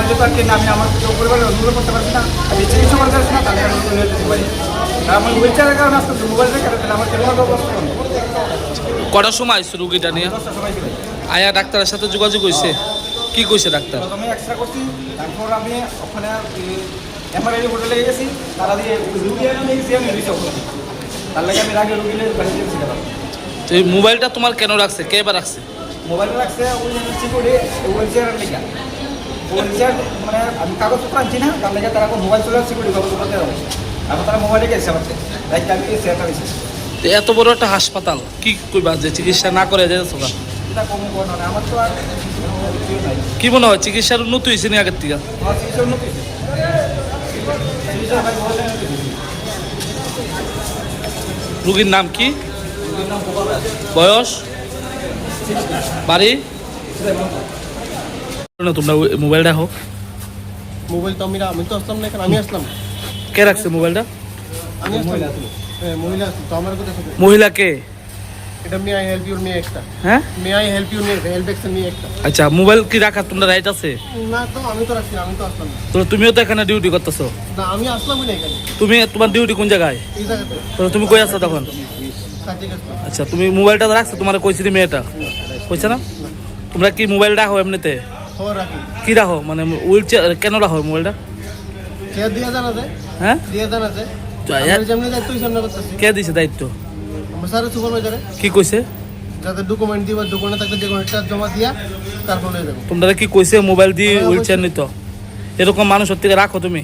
যেহেতু আর কি না, আমি আমার পরিবারের অনুভব করতে পারছি না, আমি চিকিৎসা করতে পারছি না, তাহলে আমি নিয়ে যেতে পারি। আমার হুইল চেয়ারের কারণে আসতে মোবাইলের কারণে আমার কেমন অবস্থা করবো। কটার সময় আসছে রুগীটা নিয়ে? 10টার সময় ছিল। আয়া ডাক্তারের সাথে যোগাযোগ হয়েছে? কি কইছে ডাক্তার? প্রথমে এক্সরা করছি, তারপর আমি ওখানে এমআরআই হোটেলে গেছি, তারা দিয়ে রুগী নিয়ে গেছি, আমি রিসিভ করছি। তার লাগে আমি আগে রুগী বাড়িতে গেছি। তো এই মোবাইলটা তোমার কেন রাখছে, কে বা রাখছে? মোবাইলটা রাখছে ওই সিকিউরিটি হুইল চেয়ারের লেখা। হুইল চেয়ার মানে আমি কাগজপত্র আনছি না, তার লেগে তারা মোবাইল চলে সিকিউরিটি কাগজপত্র দেওয়া হয়েছে। তারপর তারা মোবাইলে গেছে আমার রাইট, আমি চেয়ারটা দিয়েছি। তো এত বড় একটা হাসপাতাল কি কইবা যে চিকিৎসা না করে যেতেছো? এটা কম করে না, আমার তো আর কিছুই নাই। কি মনে হয় চিকিৎসার উন্নতি হয়েছে নি আগের থেকে? আমার চিকিৎসা উন্নতি হয়েছে। চিকিৎসা ভাই মোবাইলে উন্নতি হয়েছে। রুগীর নাম কি, রুগীর নাম গোপাল রাজ। বয়স, বাড়ি? না তোমরা মোবাইলটা হোক, মোবাইল তো আমি তো আসলাম না এখানে, আমি আসলাম। কে রাখছে মোবাইলটা? আমি আসলাম। হ্যাঁ, মহিলা আসলো তো আমার কথা সাথে। মহিলা কে? এটা মে আই হেল্প ইউর মেয়ে একটা। হ্যাঁ মে আই হেল্প ইউর মেয়ে হেল্প এক্সের মেয়ে একটা। আচ্ছা, মোবাইল কি রাখার তোমরা রাইট আছে? না তো আমি তো রাখছি না, আমি তো আসলাম না। তো তুমিও তো এখানে ডিউটি করতেছো। না আমি আসলামই না এখানে, তুমি তোমার ডিউটি কোন জায়গায়? এই জায়গাতে তো তুমি কই আছো তখন? কাজে গেছিলাম। আচ্ছা, তুমি মোবাইলটা রাখছো, তোমার কইছি মেয়েটা কইছে না? তোমরা কি মোবাইল রাখো এমনিতে? খবর রাখি। কি রাখো মানে হুইল চেয়ার কেন রাখো মোবাইলটা? চেয়ার দিয়ে জানা যায়, হ্যাঁ দিয়ে জানা যায়। তো আমি যেমনি দায়িত্ব সামনে করতেছি। কে দিছে দায়িত্ব? আমার স্যারের সুপারভাইজারে কি কইছে? যাতে ডকুমেন্ট দিবা, ডকুমেন্টে থাকলে যে কোনো একটা জমা দিয়া তারপর নিয়ে যাবো। তোমরা কি কইছে মোবাইল দিয়ে হ্যাঁ, হুইল চেয়ার নিত? এরকম মানুষ সত্যি রাখো তুমি?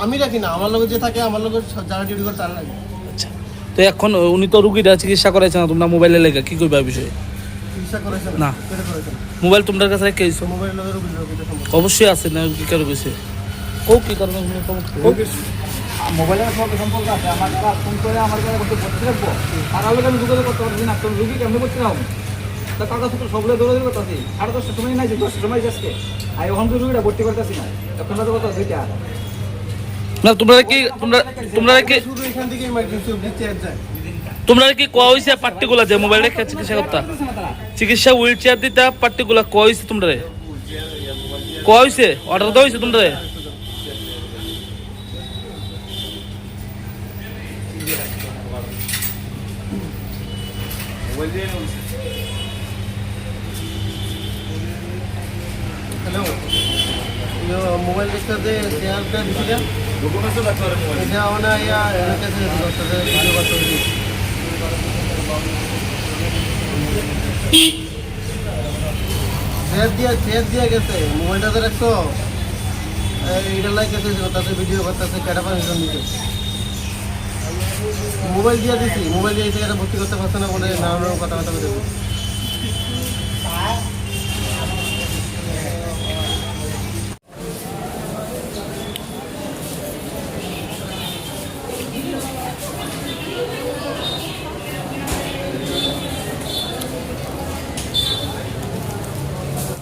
আমি রাখি না, আমার লোক যে থাকে, আমার লোক যারা ডিউটি করে তারা রাখি। আচ্ছা, তো এখন উনি তো রুগীটা চিকিৎসা করাইছে না, তোমরা মোবাইলে লেগে কি কইবা বিষয়ে? চিকিৎসা করেছে না। কেটে করেছে না। মোবাইল তোমাদের কাছে রেখে দিছো? মোবাইল লোকের রোগীটা সম্ভব। অবশ্যই আছে না, কি কারো কইছে? ও কি কারণে মোবাইলের সঙ্গে সম্পর্ক আছে, আমার কাছে ফোন করে আমার কাছে করতে বসে রাখবো, তারা লোক আমি যোগাযোগ করতে পারছি না। তো রুগী কেমনি করছি না, তা কাগজপত্র সবগুলো দৌড়াদৌড়ি করতেছি। 10:30টার সময় নাই, 10টার সময় আজকে আর ওখান থেকে রুগীটা ভর্তি করতেছি না, এখন তো কথা দুইটা। না তোমরা কি তোমরা কি শুধু এখান থেকে ইমার্জেন্সি অবধি চেয়ার যায়। তোমরা কি কোয়া হইছে পার্টিকুলার যে মোবাইল রেখে চিকিৎসা করতা? চিকিৎসা হুইল চেয়ার দিতা পার্টিকুলার কোয়া হইছে তোমরা? কোয়া হইছে, অর্ডার দেওয়া হইছে তোমরা? হ্যালো, মোবাইল দেখতে চেয়ারটা দিছিলাম, এটা ওনা ইয়া এর কাছে ডক্টরের ভিডিও করতে দিই। চেয়ার দিয়া গেছে, মোবাইলটা তো রাখছো, এটা লাইক করতেছে, ভিডিও করতেছে, কেটা পারমিশন দিতে। মোবাইল দিয়ে দিছি, মোবাইল দিয়ে এটা ভর্তি করতে পারছে না বলে নানান কথাবার্তা বলতেছে।